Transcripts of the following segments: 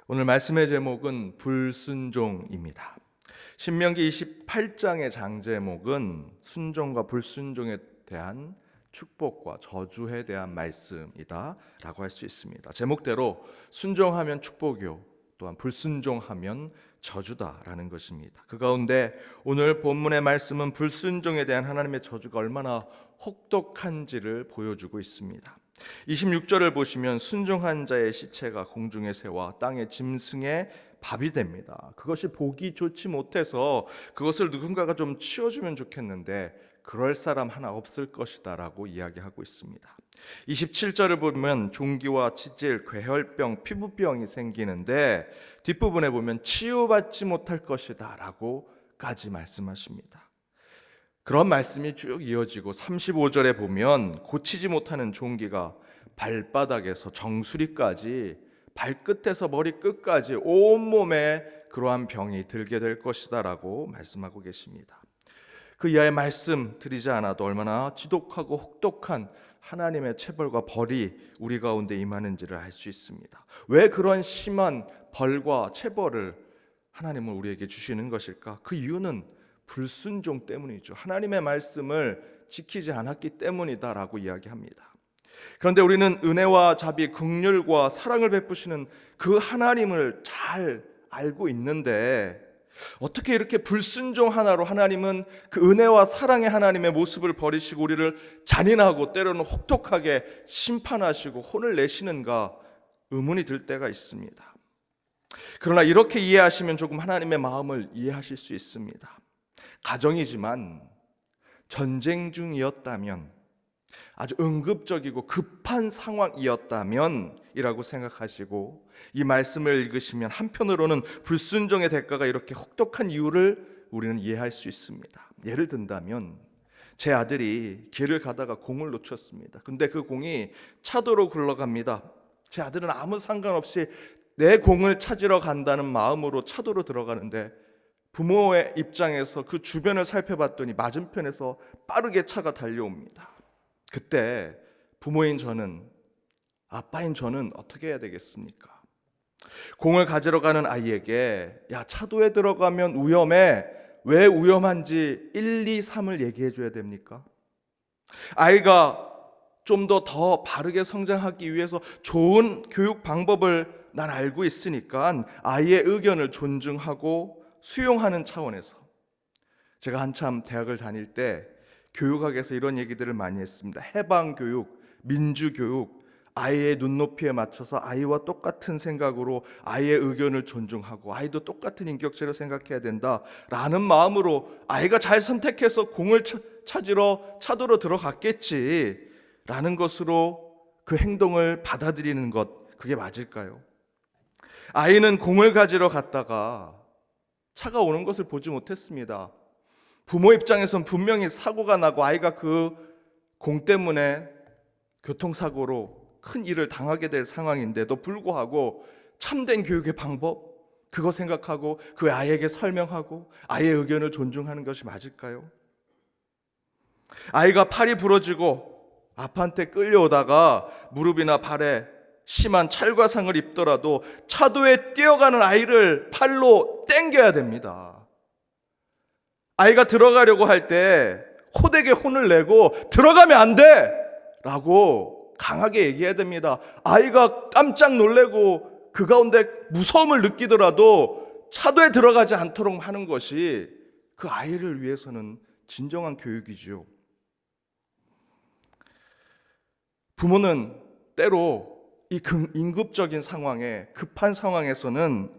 오늘 말씀의 제목은 불순종입니다. 신명기 28장의 장제목은 순종과 불순종에 대한 축복과 저주에 대한 말씀이다 라고 할 수 있습니다. 제목대로 순종하면 축복이요 또한 불순종하면 저주다라는 것입니다. 그 가운데 오늘 본문의 말씀은 불순종에 대한 하나님의 저주가 얼마나 혹독한지를 보여주고 있습니다. 26절을 보시면 순종한 자의 시체가 공중의 새와 땅의 짐승의 밥이 됩니다. 그것이 보기 좋지 못해서 그것을 누군가가 좀 치워주면 좋겠는데 그럴 사람 하나 없을 것이다 라고 이야기하고 있습니다. 27절을 보면 종기와 치질, 괴혈병, 피부병이 생기는데 뒷부분에 보면 치유받지 못할 것이다 라고까지 말씀하십니다. 그런 말씀이 쭉 이어지고 35절에 보면 고치지 못하는 종기가 발바닥에서 정수리까지 발끝에서 머리끝까지 온몸에 그러한 병이 들게 될 것이다 라고 말씀하고 계십니다. 그 이하의 말씀 드리지 않아도 얼마나 지독하고 혹독한 하나님의 체벌과 벌이 우리 가운데 임하는지를 알 수 있습니다. 왜 그런 심한 벌과 체벌을 하나님은 우리에게 주시는 것일까? 그 이유는 불순종 때문이죠. 하나님의 말씀을 지키지 않았기 때문이다라고 이야기합니다. 그런데 우리는 은혜와 자비, 긍휼과 사랑을 베푸시는 그 하나님을 잘 알고 있는데 어떻게 이렇게 불순종 하나로 하나님은 그 은혜와 사랑의 하나님의 모습을 버리시고 우리를 잔인하고 때로는 혹독하게 심판하시고 혼을 내시는가 의문이 들 때가 있습니다. 그러나 이렇게 이해하시면 조금 하나님의 마음을 이해하실 수 있습니다. 가정이지만 전쟁 중이었다면, 아주 응급적이고 급한 상황이었다면 이라고 생각하시고 이 말씀을 읽으시면 한편으로는 불순종의 대가가 이렇게 혹독한 이유를 우리는 이해할 수 있습니다. 예를 든다면 제 아들이 길을 가다가 공을 놓쳤습니다. 근데 그 공이 차도로 굴러갑니다. 제 아들은 아무 상관없이 내 공을 찾으러 간다는 마음으로 차도로 들어가는데 부모의 입장에서 그 주변을 살펴봤더니 맞은편에서 빠르게 차가 달려옵니다. 그때 부모인 저는, 아빠인 저는 어떻게 해야 되겠습니까? 공을 가지러 가는 아이에게 야, 차도에 들어가면 위험해. 왜 위험한지 1, 2, 3을 얘기해 줘야 됩니까? 아이가 좀 더 바르게 성장하기 위해서 좋은 교육 방법을 난 알고 있으니까 아이의 의견을 존중하고 수용하는 차원에서 제가 한참 대학을 다닐 때 교육학에서 이런 얘기들을 많이 했습니다. 해방교육, 민주교육, 아이의 눈높이에 맞춰서 아이와 똑같은 생각으로 아이의 의견을 존중하고 아이도 똑같은 인격체로 생각해야 된다라는 마음으로 아이가 잘 선택해서 공을 찾으러 차도로 들어갔겠지라는 것으로 그 행동을 받아들이는 것, 그게 맞을까요? 아이는 공을 가지러 갔다가 차가 오는 것을 보지 못했습니다. 부모 입장에선 분명히 사고가 나고 아이가 그 공 때문에 교통사고로 큰 일을 당하게 될 상황인데도 불구하고 참된 교육의 방법, 그거 생각하고 그 아이에게 설명하고 아이의 의견을 존중하는 것이 맞을까요? 아이가 팔이 부러지고 아빠한테 끌려오다가 무릎이나 발에 심한 찰과상을 입더라도 차도에 뛰어가는 아이를 팔로 당겨야 됩니다. 아이가 들어가려고 할 때 호되게 혼을 내고 들어가면 안 돼! 라고 강하게 얘기해야 됩니다. 아이가 깜짝 놀래고 그 가운데 무서움을 느끼더라도 차도에 들어가지 않도록 하는 것이 그 아이를 위해서는 진정한 교육이죠. 부모는 때로 이 응급적인 상황에, 급한 상황에서는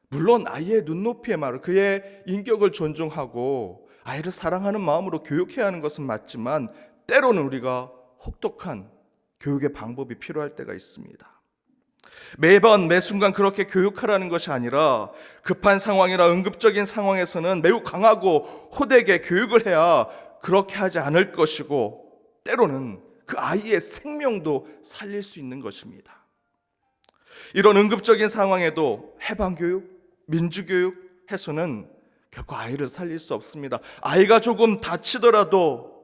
물론 아이의 눈높이에 맞아 그의 인격을 존중하고 아이를 사랑하는 마음으로 교육해야 하는 것은 맞지만 때로는 우리가 혹독한 교육의 방법이 필요할 때가 있습니다. 매번 매 순간 그렇게 교육하라는 것이 아니라 급한 상황이나 응급적인 상황에서는 매우 강하고 호되게 교육을 해야 그렇게 하지 않을 것이고 때로는 그 아이의 생명도 살릴 수 있는 것입니다. 이런 응급적인 상황에도 해방교육, 민주교육 해서는 결코 아이를 살릴 수 없습니다. 아이가 조금 다치더라도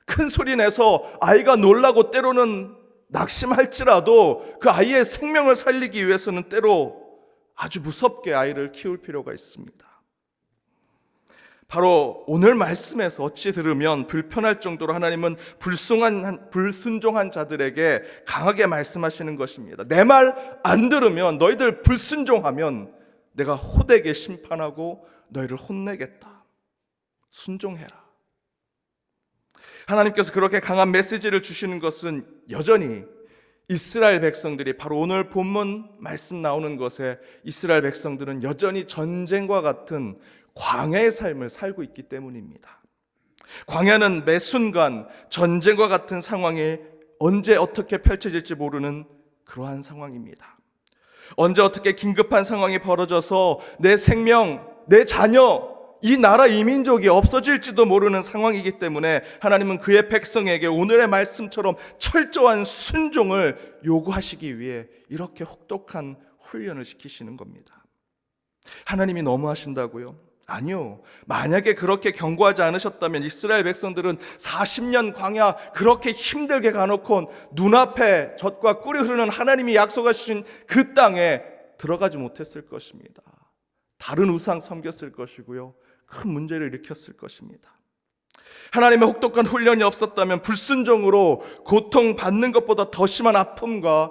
큰 소리 내서 아이가 놀라고 때로는 낙심할지라도 그 아이의 생명을 살리기 위해서는 때로 아주 무섭게 아이를 키울 필요가 있습니다. 바로 오늘 말씀에서 어찌 들으면 불편할 정도로 하나님은 불순종한 자들에게 강하게 말씀하시는 것입니다. 내 말 안 들으면, 너희들 불순종하면 내가 호되게 심판하고 너희를 혼내겠다. 순종해라. 하나님께서 그렇게 강한 메시지를 주시는 것은 여전히 이스라엘 백성들이, 바로 오늘 본문 말씀 나오는 것에 이스라엘 백성들은 여전히 전쟁과 같은 광야의 삶을 살고 있기 때문입니다. 광야는 매 순간 전쟁과 같은 상황이 언제 어떻게 펼쳐질지 모르는 그러한 상황입니다. 언제 어떻게 긴급한 상황이 벌어져서 내 생명, 내 자녀, 이 나라 이 민족이 없어질지도 모르는 상황이기 때문에 하나님은 그의 백성에게 오늘의 말씀처럼 철저한 순종을 요구하시기 위해 이렇게 혹독한 훈련을 시키시는 겁니다. 하나님이 너무하신다고요? 아니요. 만약에 그렇게 경고하지 않으셨다면 이스라엘 백성들은 40년 광야 그렇게 힘들게 가놓고 눈앞에 젖과 꿀이 흐르는 하나님이 약속하신 그 땅에 들어가지 못했을 것입니다. 다른 우상 섬겼을 것이고요, 큰 문제를 일으켰을 것입니다. 하나님의 혹독한 훈련이 없었다면 불순종으로 고통받는 것보다 더 심한 아픔과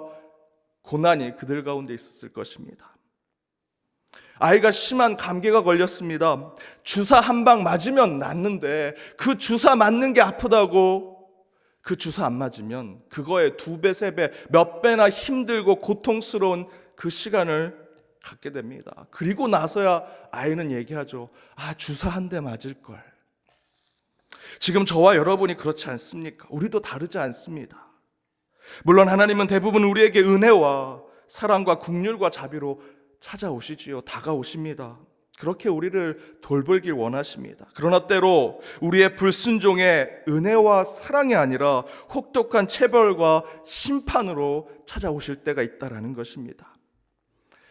고난이 그들 가운데 있었을 것입니다. 아이가 심한 감기가 걸렸습니다. 주사 한 방 맞으면 낫는데 그 주사 맞는 게 아프다고 그 주사 안 맞으면 그거에 2배, 3배, 몇 배나 힘들고 고통스러운 그 시간을 갖게 됩니다. 그리고 나서야 아이는 얘기하죠. 주사 한 대 맞을 걸. 지금 저와 여러분이 그렇지 않습니까? 우리도 다르지 않습니다. 물론 하나님은 대부분 우리에게 은혜와 사랑과 긍휼과 자비로 찾아오시지요. 다가오십니다. 그렇게 우리를 돌보길 원하십니다. 그러나 때로 우리의 불순종의 은혜와 사랑이 아니라 혹독한 체벌과 심판으로 찾아오실 때가 있다라는 것입니다.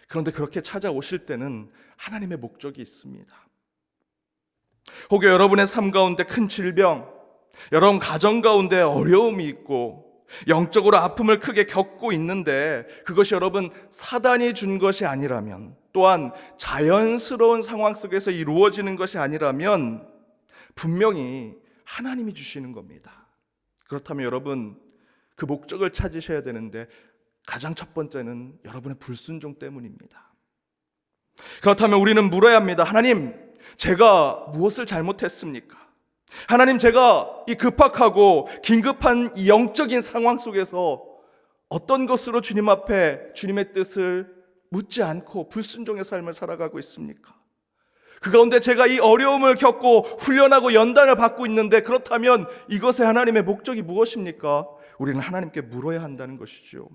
그런데 그렇게 찾아오실 때는 하나님의 목적이 있습니다. 혹여 여러분의 삶 가운데 큰 질병, 여러분 가정 가운데 어려움이 있고 영적으로 아픔을 크게 겪고 있는데 그것이 여러분 사단이 준 것이 아니라면, 또한 자연스러운 상황 속에서 이루어지는 것이 아니라면 분명히 하나님이 주시는 겁니다. 그렇다면 여러분 그 목적을 찾으셔야 되는데 가장 첫 번째는 여러분의 불순종 때문입니다. 그렇다면 우리는 물어야 합니다. 하나님, 제가 무엇을 잘못했습니까? 하나님, 제가 이 급박하고 긴급한 이 영적인 상황 속에서 어떤 것으로 주님 앞에 주님의 뜻을 묻지 않고 불순종의 삶을 살아가고 있습니까? 그 가운데 제가 이 어려움을 겪고 훈련하고 연단을 받고 있는데 그렇다면 이것의 하나님의 목적이 무엇입니까? 우리는 하나님께 물어야 한다는 것이죠.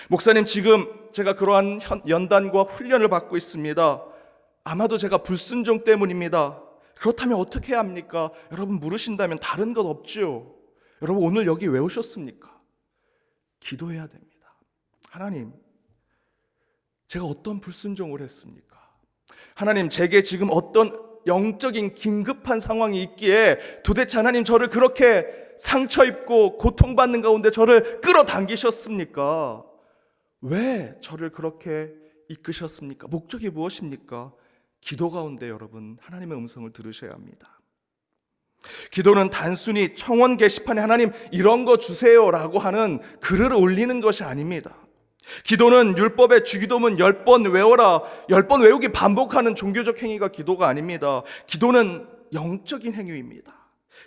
목사님, 지금 제가 그러한 연단과 훈련을 받고 있습니다. 아마도 제가 불순종 때문입니다. 그렇다면 어떻게 해야 합니까? 여러분 물으신다면 다른 것 없죠. 여러분 오늘 여기 왜 오셨습니까? 기도해야 됩니다. 하나님, 제가 어떤 불순종을 했습니까? 하나님, 제게 지금 어떤 영적인 긴급한 상황이 있기에 도대체 하나님 저를 그렇게 상처 입고 고통받는 가운데 저를 끌어당기셨습니까? 왜 저를 그렇게 이끄셨습니까? 목적이 무엇입니까? 기도 가운데 여러분 하나님의 음성을 들으셔야 합니다. 기도는 단순히 청원 게시판에 하나님 이런 거 주세요라고 하는 글을 올리는 것이 아닙니다. 기도는 율법의 주기도문 10번 외워라, 10번 외우기 반복하는 종교적 행위가 기도가 아닙니다. 기도는 영적인 행위입니다.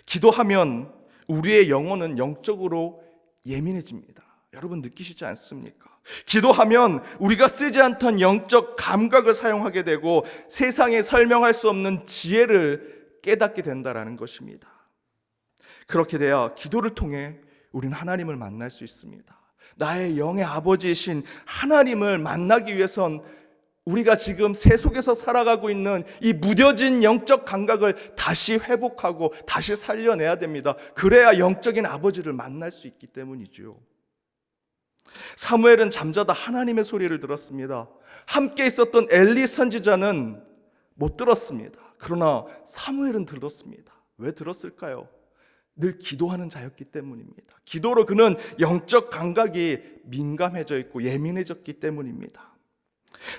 기도하면 우리의 영혼은 영적으로 예민해집니다. 여러분 느끼시지 않습니까? 기도하면 우리가 쓰지 않던 영적 감각을 사용하게 되고 세상에 설명할 수 없는 지혜를 깨닫게 된다는 것입니다. 그렇게 돼야 기도를 통해 우리는 하나님을 만날 수 있습니다. 나의 영의 아버지이신 하나님을 만나기 위해선 우리가 지금 세속에서 살아가고 있는 이 무뎌진 영적 감각을 다시 회복하고 다시 살려내야 됩니다. 그래야 영적인 아버지를 만날 수 있기 때문이죠. 사무엘은 잠자다 하나님의 소리를 들었습니다. 함께 있었던 엘리 선지자는 못 들었습니다. 그러나 사무엘은 들었습니다. 왜 들었을까요? 늘 기도하는 자였기 때문입니다. 기도로 그는 영적 감각이 민감해져 있고 예민해졌기 때문입니다.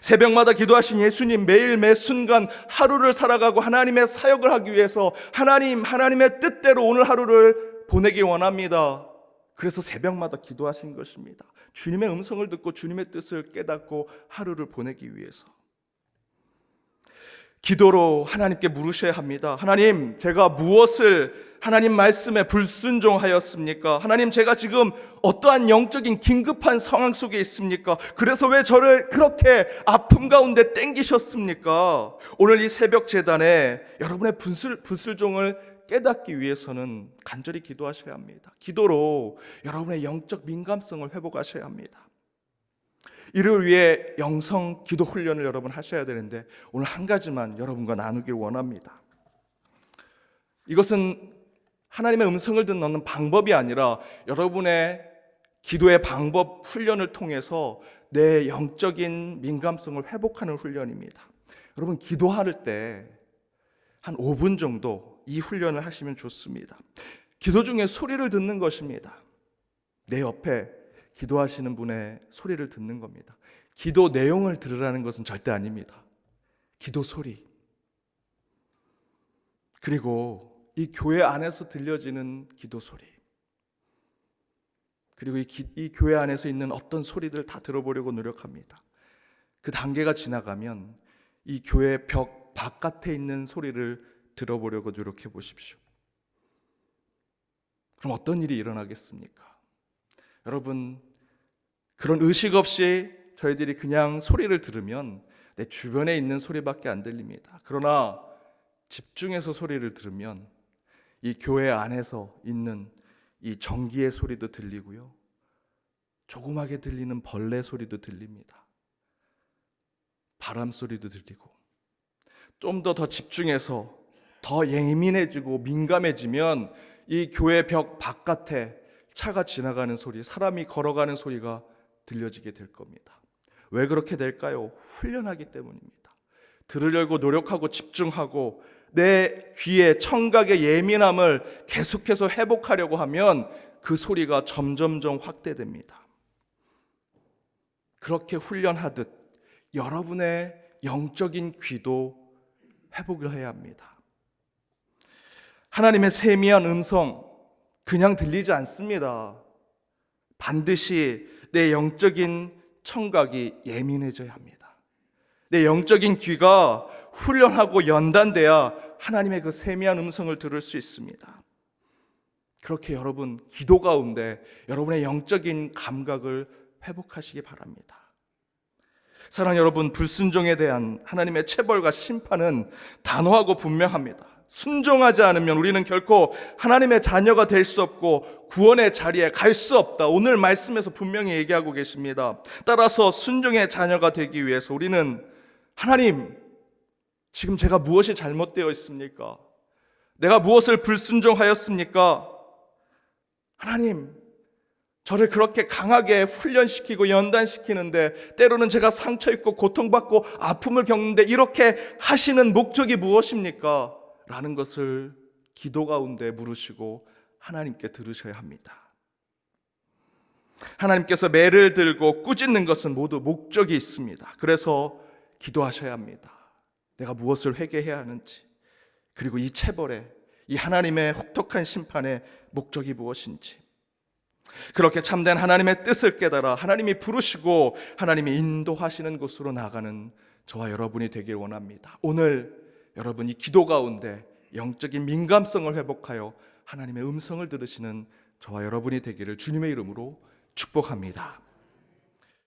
새벽마다 기도하신 예수님, 매일 매 순간 하루를 살아가고 하나님의 사역을 하기 위해서 하나님의 뜻대로 오늘 하루를 보내기 원합니다. 그래서 새벽마다 기도하신 것입니다. 주님의 음성을 듣고 주님의 뜻을 깨닫고 하루를 보내기 위해서. 기도로 하나님께 물으셔야 합니다. 하나님, 제가 무엇을 하나님 말씀에 불순종하였습니까? 하나님, 제가 지금 어떠한 영적인 긴급한 상황 속에 있습니까? 그래서 왜 저를 그렇게 아픔 가운데 땡기셨습니까? 오늘 이 새벽 제단에 여러분의 불순종을 깨닫기 위해서는 간절히 기도하셔야 합니다. 기도로 여러분의 영적 민감성을 회복하셔야 합니다. 이를 위해 영성 기도 훈련을 여러분 하셔야 되는데 오늘 한 가지만 여러분과 나누길 원합니다. 이것은 하나님의 음성을 듣는 방법이 아니라 여러분의 기도의 방법 훈련을 통해서 내 영적인 민감성을 회복하는 훈련입니다. 여러분, 기도할 때 한 5분 정도 이 훈련을 하시면 좋습니다. 기도 중에 소리를 듣는 것입니다. 내 옆에 기도하시는 분의 소리를 듣는 겁니다. 기도 내용을 들으라는 것은 절대 아닙니다. 기도 소리. 그리고 이 교회 안에서 들려지는 기도 소리. 그리고 이 교회 안에서 있는 어떤 소리들 다 들어보려고 노력합니다. 그 단계가 지나가면 이 교회 벽 바깥에 있는 소리를 들어보려고 노력해 보십시오. 그럼 어떤 일이 일어나겠습니까? 여러분, 그런 의식 없이 저희들이 그냥 소리를 들으면 내 주변에 있는 소리밖에 안 들립니다. 그러나 집중해서 소리를 들으면 이 교회 안에서 있는 이 전기의 소리도 들리고요, 조그맣게 들리는 벌레 소리도 들립니다. 바람 소리도 들리고, 좀 더 집중해서 더 예민해지고 민감해지면 이 교회 벽 바깥에 차가 지나가는 소리, 사람이 걸어가는 소리가 들려지게 될 겁니다. 왜 그렇게 될까요? 훈련하기 때문입니다. 들으려고 노력하고 집중하고 내 귀의 청각의 예민함을 계속해서 회복하려고 하면 그 소리가 점점점 확대됩니다. 그렇게 훈련하듯 여러분의 영적인 귀도 회복을 해야 합니다. 하나님의 세미한 음성 그냥 들리지 않습니다. 반드시 내 영적인 청각이 예민해져야 합니다. 내 영적인 귀가 훈련하고 연단돼야 하나님의 그 세미한 음성을 들을 수 있습니다. 그렇게 여러분 기도 가운데 여러분의 영적인 감각을 회복하시기 바랍니다. 사랑하는 여러분, 불순종에 대한 하나님의 체벌과 심판은 단호하고 분명합니다. 순종하지 않으면 우리는 결코 하나님의 자녀가 될 수 없고 구원의 자리에 갈 수 없다. 오늘 말씀에서 분명히 얘기하고 계십니다. 따라서 순종의 자녀가 되기 위해서 우리는 하나님, 지금 제가 무엇이 잘못되어 있습니까? 내가 무엇을 불순종하였습니까? 하나님, 저를 그렇게 강하게 훈련시키고 연단시키는데 때로는 제가 상처 입고 고통받고 아픔을 겪는데 이렇게 하시는 목적이 무엇입니까? 라는 것을 기도 가운데 물으시고 하나님께 들으셔야 합니다. 하나님께서 매를 들고 꾸짖는 것은 모두 목적이 있습니다. 그래서 기도하셔야 합니다. 내가 무엇을 회개해야 하는지, 그리고 이 체벌의, 이 하나님의 혹독한 심판의 목적이 무엇인지, 그렇게 참된 하나님의 뜻을 깨달아 하나님이 부르시고 하나님이 인도하시는 곳으로 나가는 저와 여러분이 되길 원합니다. 오늘 여러분 이 기도 가운데 영적인 민감성을 회복하여 하나님의 음성을 들으시는 저와 여러분이 되기를 주님의 이름으로 축복합니다.